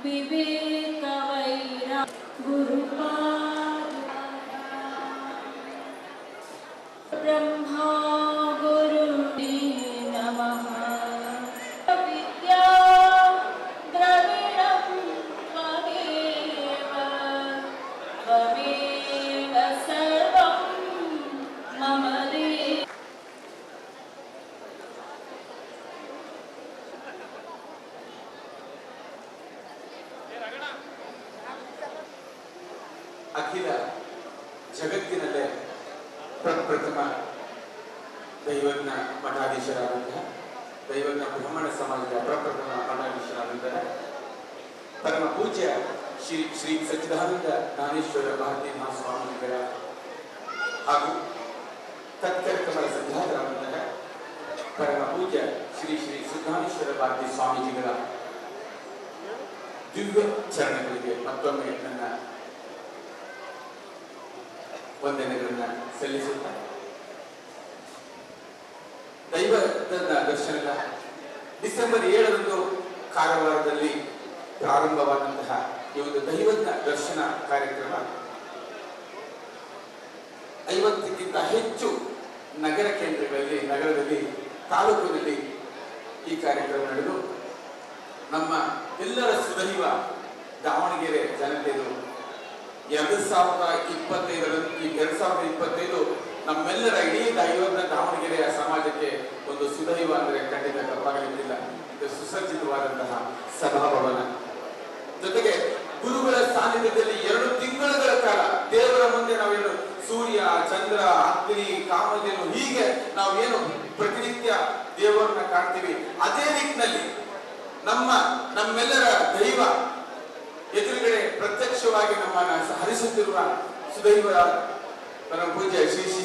विवेक वैरा गुरुपाद ब्रह्मा गुरुवे नमः विद्या द्रविणं त्वमेव त्वमेव सर्वं मम देव ಅಖಿಲ ಜಗತ್ತಿನಲ್ಲೇ ಪ್ರಪ್ರಥಮ ದೈವಜ್ಞ ಮಠಾಧೀಶರಾದಂತಹ ದೈವಜ್ಞ ಬ್ರಾಹ್ಮಣ ಸಮಾಜದ ಪ್ರಪ್ರಥಮ ಮಠಾಧೀಶರಾದಂತಹ ಪರಮ ಪೂಜ್ಯ ಶ್ರೀ ಶ್ರೀ ಸಚ್ಚಿದಾನಂದ ಜ್ಞಾನೇಶ್ವರ ಭಾರತೀ ಮಹಾಸ್ವಾಮಿಗಳ ಹಾಗೂ ತತ್ಕರ್ಕಮಲ ಸಂಧ್ಯಾತರಾದಂತಹ ಪರಮ ಪೂಜ್ಯ ಶ್ರೀ ಶ್ರೀ ಸಿದ್ಧಾನೇಶ್ವರ ಭಾರತೀ ಸ್ವಾಮೀಜಿಗಳ ದಿವ್ಯ ಚರಣಗಳಿಗೆ ಮತ್ತೊಮ್ಮೆ ನನ್ನ ವಂದನೆಗಳನ್ನ ಸಲ್ಲಿಸುತ್ತಾ ದೈವದ ದರ್ಶನದ ಡಿಸೆಂಬರ್ 7ರಂದು ಕಾರವಾರದಲ್ಲಿ ಪ್ರಾರಂಭವಾದಂತಹ ಈ ಒಂದು ದೈವಜ್ಞ ದರ್ಶನ ಕಾರ್ಯಕ್ರಮ 50ಕ್ಕಿಂತ ಹೆಚ್ಚು ನಗರ ಕೇಂದ್ರಗಳಲ್ಲಿ, ನಗರದಲ್ಲಿ, ತಾಲೂಕಿನಲ್ಲಿ ಈ ಕಾರ್ಯಕ್ರಮ ನಡೆದು ನಮ್ಮ ಎಲ್ಲರ ಸುದೈವ ದಾವಣಗೆರೆ ಜನತೆಯು 2025 ನಮ್ಮೆಲ್ಲರ ಇಡೀ ದೈವಜ್ಞ ದಾವಣಗೆರೆಯ ಸಮಾಜಕ್ಕೆ ಒಂದು ಸುದೈವ ಅಂದರೆ ಖಂಡಿತ ತಪ್ಪಾಗಲಿಕ್ಕಿಲ್ಲ. ಇದು ಸುಸಜ್ಜಿತವಾದಂತಹ ಸಭಾಭವನ, ಜೊತೆಗೆ ಗುರುಗಳ ಸಾನ್ನಿಧ್ಯದಲ್ಲಿ 2 ತಿಂಗಳುಗಳ ಕಾಲ ದೇವರ ಮುಂದೆ ನಾವೇನು ಸೂರ್ಯ, ಚಂದ್ರ, ಅಗ್ನಿ, ಕಾಮಧೇನು ಹೀಗೆ ನಾವೇನು ಪ್ರತಿನಿತ್ಯ ದೇವರನ್ನ ಕಾಣ್ತೀವಿ, ಅದೇ ನಿಟ್ಟಿನಲ್ಲಿ ನಮ್ಮೆಲ್ಲರ ದೈವ ಎದುರುಗಡೆ ಪ್ರತ್ಯಕ್ಷವಾಗಿ ನಮ್ಮನ್ನ ಹರಿಸುತ್ತಿರುವ ಸುದೈವ ಪರಮ ಪೂಜ್ಯ ಶ್ರೀ ಶ್ರೀ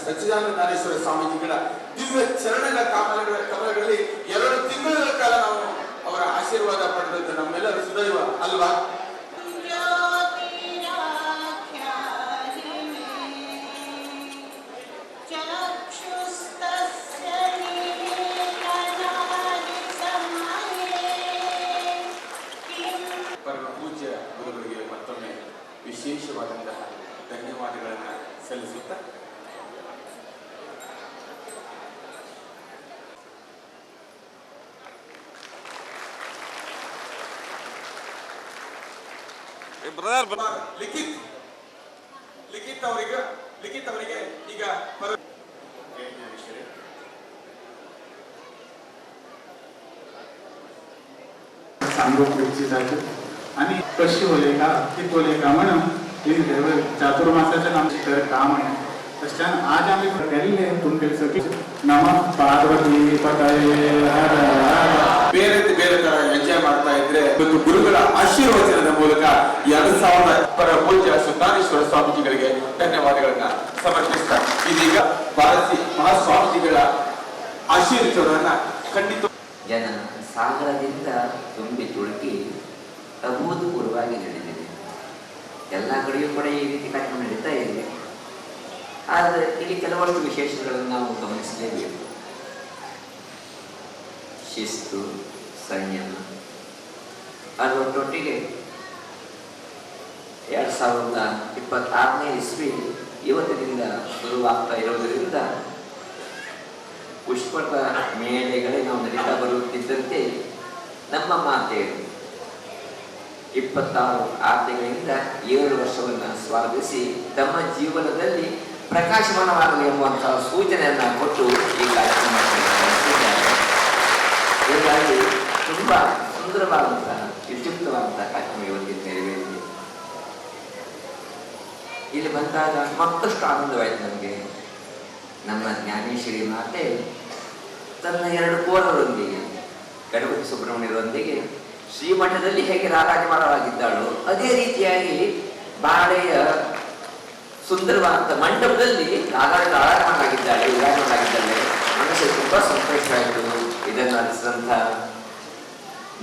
ಸಚ್ಚಿದಾನಂದ ಜ್ಞಾನೇಶ್ವರ ಸ್ವಾಮೀಜಿಗಳ ದಿವ್ಯ ಚರಣದ ಕಮಲಗಳಲ್ಲಿ 2 ತಿಂಗಳ ಕಾಲ ನಾವು ಅವರ ಆಶೀರ್ವಾದ ಪಡೆದದ್ದು ನಮ್ಮೆಲ್ಲರ ಸುದೈವ ಅಲ್ವಾ? ಪರಮ ಪೂಜ್ಯ ಗುರುಗಳಿಗೆ ಮತ್ತೊಮ್ಮೆ ವಿಶೇಷವಾದಂತಹ ಧನ್ಯವಾದಗಳನ್ನು ಸಲ್ಲಿಸುತ್ತಾ ಲಿಖಿತ್ ಅವರಿಗೆ ಈಗ सांगू इच्छितात आणि कशी होले का ती बोले का म्हणून चातुर्मासाच्या आमचे काम आहे. तशान आज आम्ही केलेले तुमचे सगळे नम पार्वती पतये ಬೇರೆ ಬೇರೆ ತರ ಹೆಜ್ಜೆ ಮಾಡ್ತಾ ಇದ್ರೆ ಒಂದು ಗುರುಗಳ ಆಶೀರ್ವಚನದ ಮೂಲಕ 2000 ಪರಮ ಪೂಜ್ಯ ಸಿದ್ಧಾನೇಶ್ವರ ಸ್ವಾಮೀಜಿಗಳಿಗೆ ಧನ್ಯವಾದಗಳನ್ನ ಸಮರ್ಪಿಸ್ತಾ ಇದೀಗ ಭಾರತೀ ಮಹಾಸ್ವಾಮೀಜಿಗಳ ಆಶೀರ್ವಚನವನ್ನ ಖಂಡಿತ ಜನ ಸಾಗರದಿಂದ ತುಂಬಿ ತುಳುಕಿ ಅಭೂತಪೂರ್ವವಾಗಿ ನಡೆದಿದೆ. ಎಲ್ಲ ಕಡೆಯೂ ಕೂಡ ಈ ರೀತಿ ಕಾರ್ಯಕ್ರಮ ನಡೀತಾ ಇದೆ. ಆದರೆ ಇಲ್ಲಿ ಕೆಲವಷ್ಟು ವಿಶೇಷಗಳನ್ನು ನಾವು ಗಮನಿಸಲೇಬೇಕು. ಶಿಸ್ತು, ಸಂಯಮ, ಅದರೊಟ್ಟೊಟ್ಟಿಗೆ 2026ನೇ ಇಸ್ವಿ ಇವತ್ತಿನಿಂದ ಶುರುವಾಗ್ತಾ ಇರೋದರಿಂದ ಪುಷ್ಪದ ಮೇಳೆಗಳೇ ನಾವು ನಡೀತಾ ಬರುತ್ತಿದ್ದಂತೆ ನಮ್ಮ ಮಾತೆಯರು 26 ಆಜ್ಞೆಗಳಿಂದ 7 ವರ್ಷವನ್ನು ಸ್ವಾಗತಿಸಿ ತಮ್ಮ ಜೀವನದಲ್ಲಿ ಪ್ರಕಾಶಮಾನವಾಗಲಿ ಎಂಬುವಂತಹ ಸೂಚನೆಯನ್ನು ಕೊಟ್ಟು ಈ ಕಾರ್ಯಕ್ರಮ ಹೀಗಾಗಿ ತುಂಬಾ ಸುಂದರವಾದಂತಹ ವಿದ್ಯುಕ್ತವಾದಂತಹ ಕಾರ್ಯಕ್ರಮ ಇವತ್ತಿನ ನೆರವೇರಿದೆ. ಇಲ್ಲಿ ಬಂದಾಗ ಮತ್ತಷ್ಟು ಆನಂದವಾಯಿತು ನಮಗೆ. ನಮ್ಮ ಜ್ಞಾನೇಶ್ವರಿ ಮಾತೆ ತನ್ನ 2 ಕೋರರೊಂದಿಗೆ ಗಣಪತಿ ಸುಬ್ರಹ್ಮಣ್ಯರೊಂದಿಗೆ ಶ್ರೀಮಠದಲ್ಲಿ ಹೇಗೆ ರಾರಾಜಮಾನವಾಗಿದ್ದಾಳೋ ಅದೇ ರೀತಿಯಾಗಿ ಬಾಳೆಯ ಸುಂದರವಾದ ಮಂಟಪದಲ್ಲಿ ರಾರಾಜಮಾನಾಗಿದ್ದಾಳೆ, ವಿರಾಜಮಾನಾಗಿದ್ದಾಳೆ. ಮನಸ್ಸು ತುಂಬಾ ಸಂತೋಷವಾಯಿತು. ಇದನ್ನು ನಡೆಸಿದಂಥ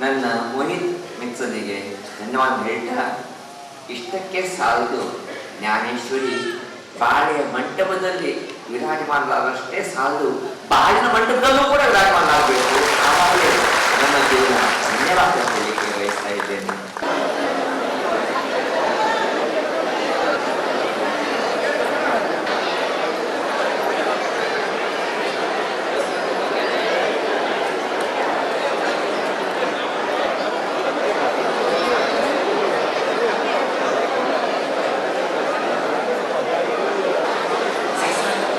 ನನ್ನ ಮೋಹಿತ್ ಮಿಕ್ಸನಿಗೆ ಧನ್ಯವಾದ ಹೇಳ್ತಾ, ಇಷ್ಟಕ್ಕೆ ಸಾಲದು ಜ್ಞಾನೇಶ್ವರಿ ಬಾಳೆಯ ಮಂಟಪದಲ್ಲಿ ವಿರಾಜಮಾನರಾದಷ್ಟೇ ಸಾಲದು, ಬಾಳಿನ ಮಂಟಪದಲ್ಲೂ ಕೂಡ ವಿರಾಜಮಾನರಾಗಬೇಕು. ಆವಾಗಲೇ ನನ್ನ ಜೀವನ ಧನ್ಯವಾದ.